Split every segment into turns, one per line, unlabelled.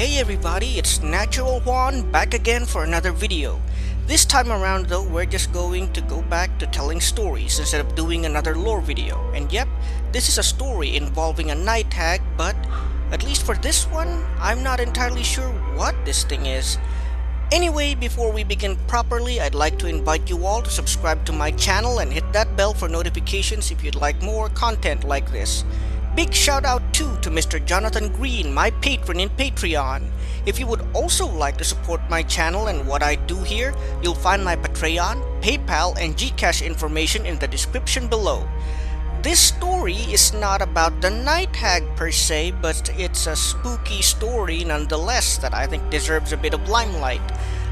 Hey everybody, it's Natural Juan back again for another video. This time around though, we're just going to go back to telling stories instead of doing another lore video. And yep, this is a story involving a night hag, but at least for this one, I'm not entirely sure what this thing is. Anyway, before we begin properly, I'd like to invite you all to subscribe to my channel and hit that bell for notifications if you'd like more content like this. Big shout out too to Mr. Jonathan Green, my patron in Patreon. If you would also like to support my channel and what I do here, you'll find my Patreon, PayPal, and Gcash information in the description below. This story is not about the night hag per se, but it's a spooky story nonetheless that I think deserves a bit of limelight.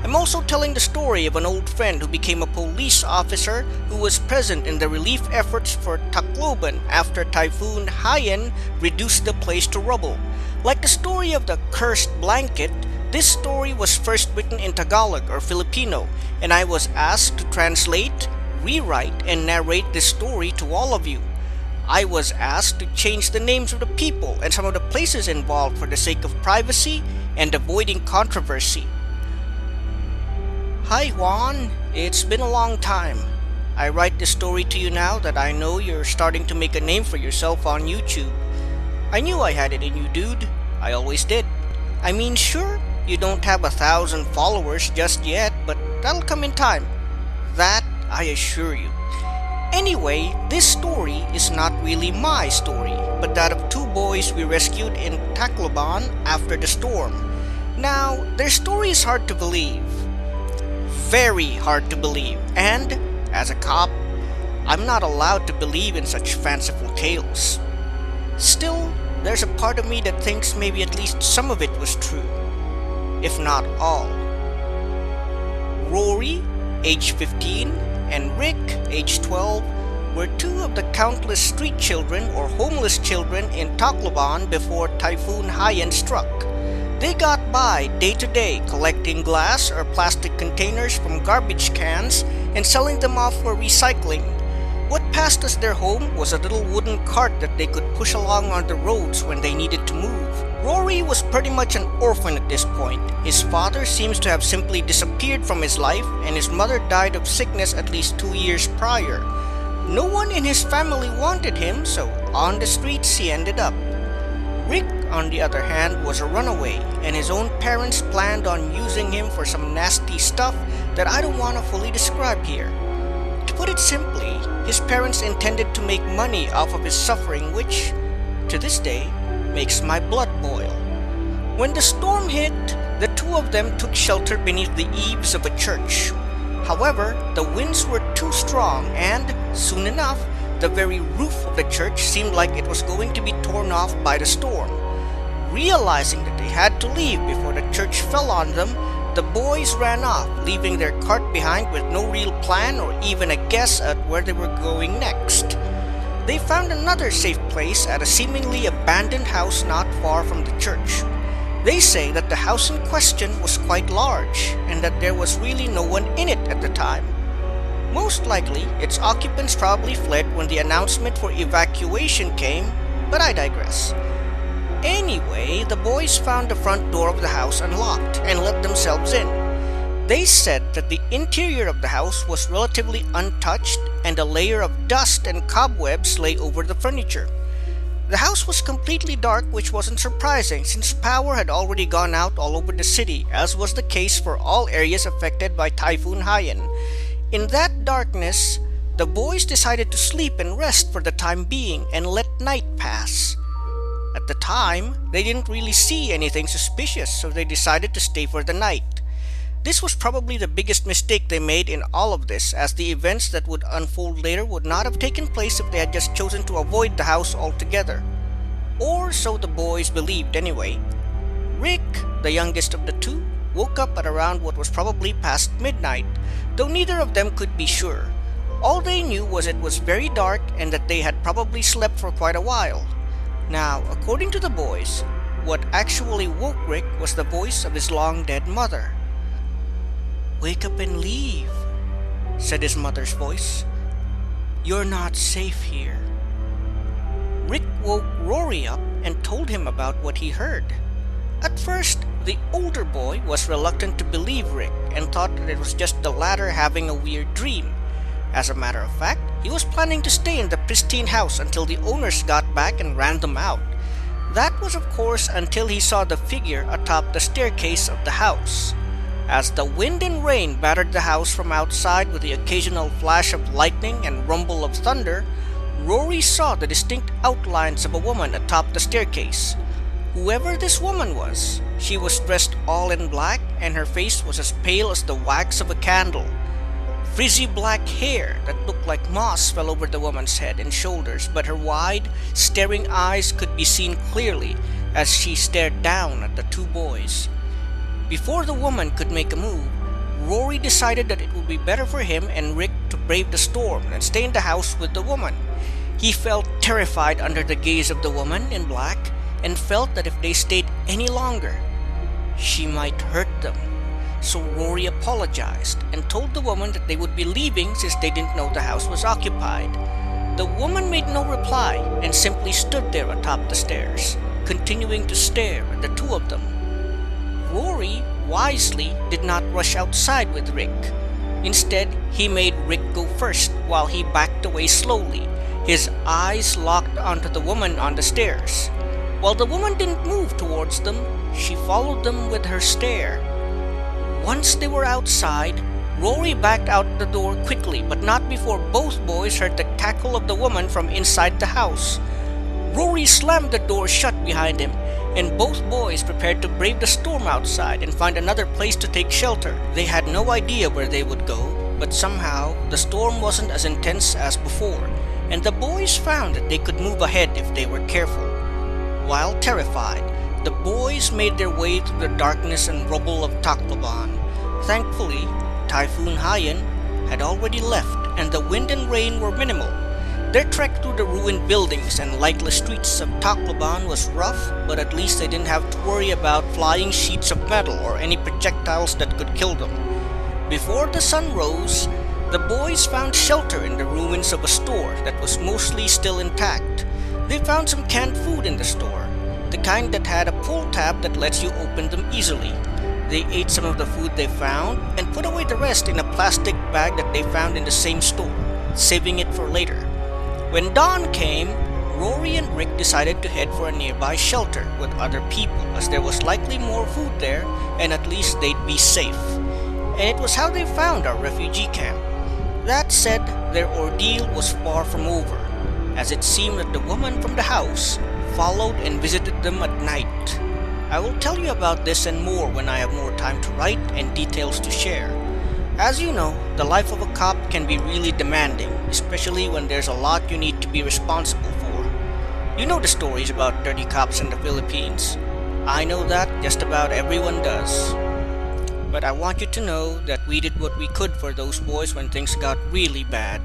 I'm also telling the story of an old friend who became a police officer who was present in the relief efforts for Tacloban after Typhoon Haiyan reduced the place to rubble. Like the story of the cursed blanket, this story was first written in Tagalog or Filipino, and I was asked to translate, rewrite, and narrate this story to all of you. I was asked to change the names of the people and some of the places involved for the sake of privacy and avoiding controversy. Hi Juan, it's been a long time. I write this story to you now that I know you're starting to make a name for yourself on YouTube. I knew I had it in you, dude. I always did. I mean, sure, you don't have 1,000 followers just yet, but that'll come in time. That I assure you. Anyway, this story is not really my story, but that of two boys we rescued in Tacloban after the storm. Now, their story is hard to believe. Very hard to believe, and as a cop, I'm not allowed to believe in such fanciful tales. Still, there's a part of me that thinks maybe at least some of it was true, if not all. Rory, age 15, and Rick, age 12, were two of the countless street children or homeless children in Tacloban before Typhoon Haiyan struck. They got by day to day collecting glass or plastic containers from garbage cans and selling them off for recycling. What passed as their home was a little wooden cart that they could push along on the roads when they needed to move. Rory was pretty much an orphan at this point. His father seems to have simply disappeared from his life, and his mother died of sickness at least 2 years prior. No one in his family wanted him, so on the streets he ended up. Rick, on the other hand, was a runaway, and his own parents planned on using him for some nasty stuff that I don't want to fully describe here. To put it simply, his parents intended to make money off of his suffering, which, to this day, makes my blood boil. When the storm hit, the two of them took shelter beneath the eaves of a church. However, the winds were too strong, and, soon enough, the very roof of the church seemed like it was going to be torn off by the storm. Realizing that they had to leave before the church fell on them, the boys ran off, leaving their cart behind with no real plan or even a guess at where they were going next. They found another safe place at a seemingly abandoned house not far from the church. They say that the house in question was quite large, and that there was really no one in it at the time. Most likely, its occupants probably fled when the announcement for evacuation came, but I digress. Anyway, the boys found the front door of the house unlocked and let themselves in. They said that the interior of the house was relatively untouched and a layer of dust and cobwebs lay over the furniture. The house was completely dark, which wasn't surprising since power had already gone out all over the city, as was the case for all areas affected by Typhoon Haiyan. In that darkness, the boys decided to sleep and rest for the time being and let night pass. At the time, they didn't really see anything suspicious, so they decided to stay for the night. This was probably the biggest mistake they made in all of this, as the events that would unfold later would not have taken place if they had just chosen to avoid the house altogether. Or so the boys believed anyway. Rick, the youngest of the two, woke up at around what was probably past midnight, though neither of them could be sure. All they knew was it was very dark and that they had probably slept for quite a while. Now, according to the boys, what actually woke Rick was the voice of his long-dead mother. "Wake up and leave," said his mother's voice. "You're not safe here." Rick woke Rory up and told him about what he heard. At first, the older boy was reluctant to believe Rick and thought that it was just the latter having a weird dream. As a matter of fact, he was planning to stay in the pristine house until the owners got back and ran them out. That was, of course, until he saw the figure atop the staircase of the house. As the wind and rain battered the house from outside with the occasional flash of lightning and rumble of thunder, Rory saw the distinct outlines of a woman atop the staircase. Whoever this woman was, she was dressed all in black and her face was as pale as the wax of a candle. Frizzy black hair that looked like moss fell over the woman's head and shoulders, but her wide, staring eyes could be seen clearly as she stared down at the two boys. Before the woman could make a move, Rory decided that it would be better for him and Rick to brave the storm and stay in the house with the woman. He felt terrified under the gaze of the woman in black and felt that if they stayed any longer, she might hurt them. So Rory apologized and told the woman that they would be leaving since they didn't know the house was occupied. The woman made no reply and simply stood there atop the stairs, continuing to stare at the two of them. Rory wisely did not rush outside with Rick. Instead, he made Rick go first while he backed away slowly, his eyes locked onto the woman on the stairs. While the woman didn't move towards them, she followed them with her stare. Once they were outside, Rory backed out the door quickly, but not before both boys heard the cackle of the woman from inside the house. Rory slammed the door shut behind him, and both boys prepared to brave the storm outside and find another place to take shelter. They had no idea where they would go, but somehow the storm wasn't as intense as before, and the boys found that they could move ahead if they were careful. While terrified, the boys made their way through the darkness and rubble of Tacloban. Thankfully, Typhoon Haiyan had already left and the wind and rain were minimal. Their trek through the ruined buildings and lightless streets of Tacloban was rough, but at least they didn't have to worry about flying sheets of metal or any projectiles that could kill them. Before the sun rose, the boys found shelter in the ruins of a store that was mostly still intact. They found some canned food in the store, the kind that had a pull tab that lets you open them easily. They ate some of the food they found and put away the rest in a plastic bag that they found in the same store, saving it for later. When dawn came, Rory and Rick decided to head for a nearby shelter with other people, as there was likely more food there and at least they'd be safe. And it was how they found our refugee camp. That said, their ordeal was far from over, as it seemed that the woman from the house followed and visited them at night. I will tell you about this and more when I have more time to write and details to share. As you know, the life of a cop can be really demanding, especially when there's a lot you need to be responsible for. You know the stories about dirty cops in the Philippines. I know that just about everyone does. But I want you to know that we did what we could for those boys when things got really bad.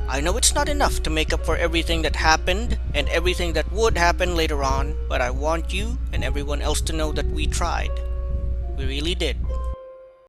I know it's not enough to make up for everything that happened and everything that would happen later on, but I want you and everyone else to know that we tried. We really did.